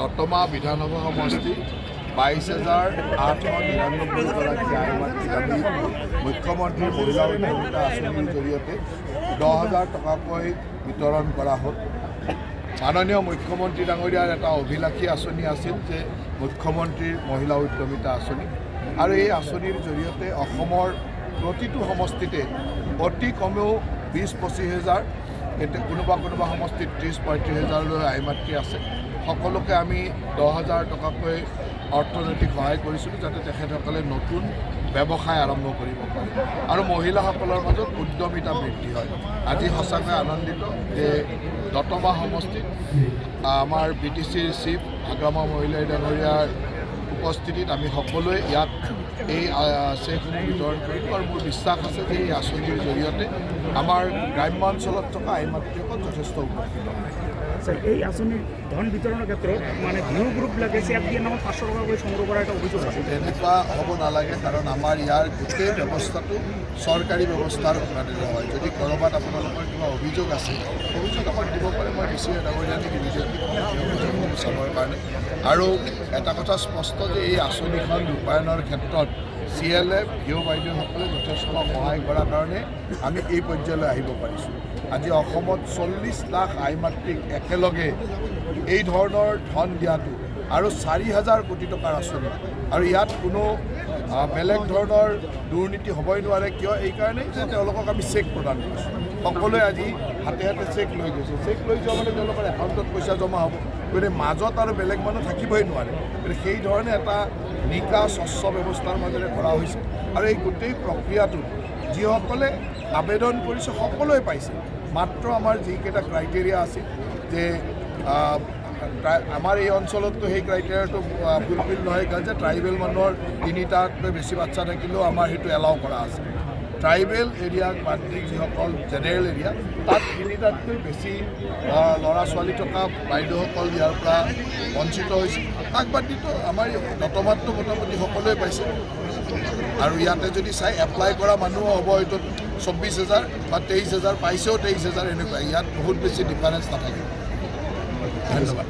দতমা বিধানসভা সমষ্টি 22,899 গৰাকী আইমাতৃক আমি মুখ্যমন্ত্ৰীৰ মহিলা উদ্যমিতা আঁচনিৰ জৰিয়তে 10,000 টকাকৈ বিতৰণ কৰা হ'ল। মাননীয় মুখ্যমন্ত্ৰী ডাঙৰীয়াৰ এটা অভিলাষী আঁচনি আছিল যে মুখ্যমন্ত্ৰীৰ মহিলা উদ্যমিতা আঁচনি, আৰু এই আঁচনিৰ জৰিয়তে অসমৰ প্ৰতিটো সমষ্টিতে অতি কমেও 20-25 হাজাৰ, কোনোবা সমষ্টিত 30-35 হাজাৰলৈ আইমাতৃ আছে। সকলোকে আমি 10,000 টকাকৈ অৰ্থনৈতিক সহায় কৰিছিলোঁ যাতে তেখেতসকলে নতুন ব্যৱসায় আৰম্ভ কৰিব পাৰে আৰু মহিলাসকলৰ মাজত উদ্যমিতা বৃদ্ধি হয়। আজি সঁচাকৈ আনন্দিত যে দতমা সমষ্টিত আমাৰ BTCৰ চিফ হাগ্ৰামা মহিলা ডাঙৰীয়াৰ উপস্থিতিত আমি সকলোৱে ইয়াত এই চেকসমূহ বিতৰণ কৰিলোঁ আৰু মোৰ বিশ্বাস আছে যে এই আঁচনিৰ জৰিয়তে আমাৰ গ্ৰাম্যাঞ্চলত থকা আইমাতৃসকল যথেষ্ট উপকৃত হ'ব। এই আঁচনিৰ ধন বিতৰণৰ ক্ষেত্ৰত মানে ভিউ গ্ৰুপবিলাকে চেক দিয়ে নামত 500 টকাকৈ সংগ্ৰহ কৰা এটা অভিযোগ আছে। এনেকুৱা হ'ব নালাগে, কাৰণ আমাৰ ইয়াৰ গোটেই ব্যৱস্থাটো চৰকাৰী ব্যৱস্থাৰ অধীনত হয়। যদি ক'ৰবাত আপোনালোকৰ কিবা অভিযোগ আছে, অভিযোগ আমাক দিব পাৰে, মই বেছি ডাঙৰীয়া নেকি বিজেপি চাবৰ কাৰণে। আৰু এটা কথা স্পষ্ট যে এই আঁচনিখন ৰূপায়ণৰ ক্ষেত্ৰত CLF ভিঅ' বাইদেউসকলে যথেষ্ট সহায় কৰাৰ কাৰণে আমি এই পৰ্যায়লৈ আহিব পাৰিছোঁ। আজি অসমত 40 লাখ আইমাতৃক একেলগে এই ধৰণৰ ধন দিয়াটো আৰু 4,000 কোটি টকাৰ আঁচনি, আৰু ইয়াত কোনো বেলেগ ধৰণৰ দুৰ্নীতি হ'বই নোৱাৰে। কিয়? এইকাৰণেই যে তেওঁলোকক আমি চেক প্ৰদান কৰিছোঁ। সকলোৱে আজি হাতে হাতে চেক লৈ গৈছে। চেক লৈ যোৱা মানে তেওঁলোকৰ একাউণ্টত পইচা জমা হ'ব, গতিকে মাজত আৰু বেলেগ মানুহ থাকিবই নোৱাৰে। গতিকে সেই ধৰণে এটা নিকা স্বচ্ছ ব্যৱস্থাৰ মাজেৰে কৰা হৈছে, আৰু এই গোটেই প্ৰক্ৰিয়াটোত যিসকলে আবেদন কৰিছে সকলোৱে পাইছে। মাত্ৰ আমাৰ যিকেইটা ক্ৰাইটেৰিয়া আছিল যে আমাৰ এই অঞ্চলততো সেই ক্ৰাইটেৰিয়াটো ফুলফিল নহয়, কাৰণ যে ট্ৰাইবেল মানুহৰ 3টাতকৈ বেছি বাচ্চা থাকিলেও আমাৰ সেইটো এলাউ কৰা আছে। ট্ৰাইবেল এৰিয়াত বাদ দি যিসকল জেনেৰেল এৰিয়া, তাত 3টাতকৈ বেছি ল'ৰা ছোৱালী থকা বাইদেউসকল ইয়াৰ পৰা বঞ্চিত হৈছে। তাক বাদ দিতো আমাৰ দতমাতটো মোটামুটি সকলোৱে পাইছে, আৰু ইয়াতে যদি চাই এপ্লাই কৰা মানুহো হ'ব হয়তো 24,000 বা 23,000, পাইছেও 23,000, এনেকুৱা। ইয়াত বহুত বেছি ডিফাৰেঞ্চ নাথাকে। ধন্যবাদ।